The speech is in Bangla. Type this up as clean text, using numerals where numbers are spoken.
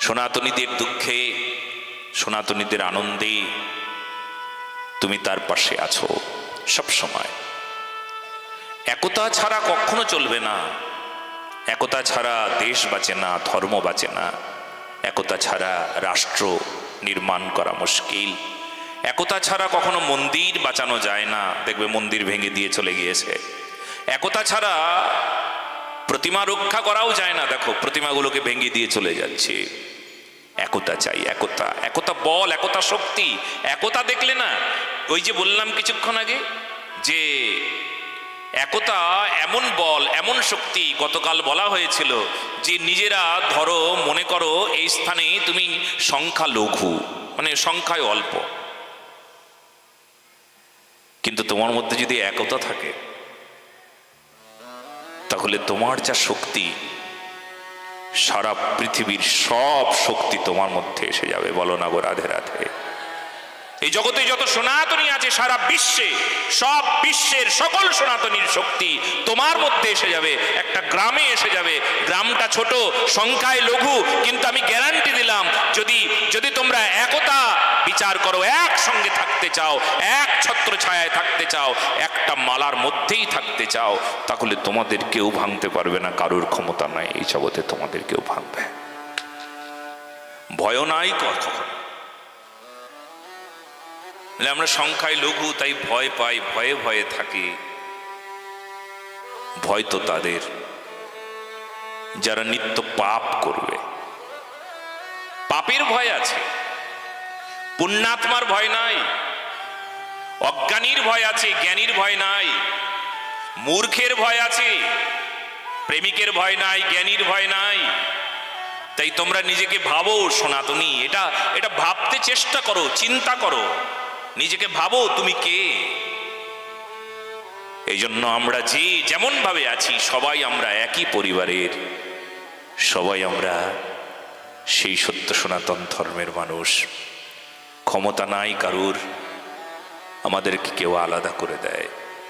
সনাতনীদের দুঃখে, সনাতনীদের আনন্দে তুমি তার পাশে আছো সব সময়। একতা ছাড়া কখনো চলবে না। একতা ছাড়া দেশ বাঁচে না, ধর্ম বাঁচে না। একতা ছাড়া রাষ্ট্র নির্মাণ করা মুশকিল। একতা ছাড়া কখনো মন্দির বাঁচানো যায় না, দেখবে মন্দির ভেঙে দিয়ে চলে গিয়েছে। একতা ছাড়া প্রতিমা রক্ষা করাও যায় না, দেখো প্রতিমাগুলোকে ভেঙে দিয়ে চলে যাচ্ছে। একতা চাই, একতা, একতা বল, একতা শক্তি। একতা দেখলে না, ওই যে বললাম কিছুক্ষণ আগে যে একতা এমন বল, এমন শক্তি। গতকাল বলা হয়েছিল যে নিজেরা ধরো মনে করো এই স্থানে তুমি সংখ্যা লঘু, মানে সংখ্যায় অল্প, কিন্তু তোমার মধ্যে যদি একতা থাকে তাহলে তোমার যা শক্তি, সারা পৃথিবীর সব শক্তি তোমার মধ্যে এসে যাবে। বলো না গো রাধে রাধে। এই জগতে যত সনাতনী আছে সারা বিশ্বে, সব বিশ্বের সকল সনাতনীর শক্তি তোমার মধ্যে এসে যাবে, একটা গ্রামে এসে যাবে। গ্রামটা ছোট, সংখ্যায় লঘু, কিন্তু আমি গ্যারান্টি দিলাম যদি যদি তোমরা একতা বিচার করো, একসঙ্গে থাকতে চাও, এক ছত্র ছায়ায় থাকতে চাও, একটা মালার মধ্যেই থাকতে চাও, তাহলে তোমাদের কেউ ভাঙতে পারবে না। কারোর ক্ষমতা নাই এই জগতে তোমাদের কেউ ভাঙবে। ভয় নাই কখনো। আমরা সংখ্যায় লঘু তাই ভয় পাই, ভয়ে ভয়ে থাকি। ভয় তো তাদের যারা নিত্য পাপ করবে। পাপের ভয় আছে, পুণ্যাত্মার ভয় নাই। অজ্ঞানীর ভয় আছে, জ্ঞানীর ভয় নাই। মূর্খের ভয় আছে, প্রেমিকের ভয় নাই, জ্ঞানীর ভয় নাই। তাই তোমরা নিজেকে ভাবো সনাতনী, এটা এটা ভাবতে চেষ্টা করো, চিন্তা করো, নিজেকে ভাবো তুমি কে। এই জন্য আমরা যে যেমন ভাবে আছি, সবাই আমরা একই পরিবারের, সবাই আমরা সেই সত্য সনাতন ধর্মের মানুষ। ক্ষমতা নাই কারুর আমাদেরকে কেউ আলাদা করে দেয়।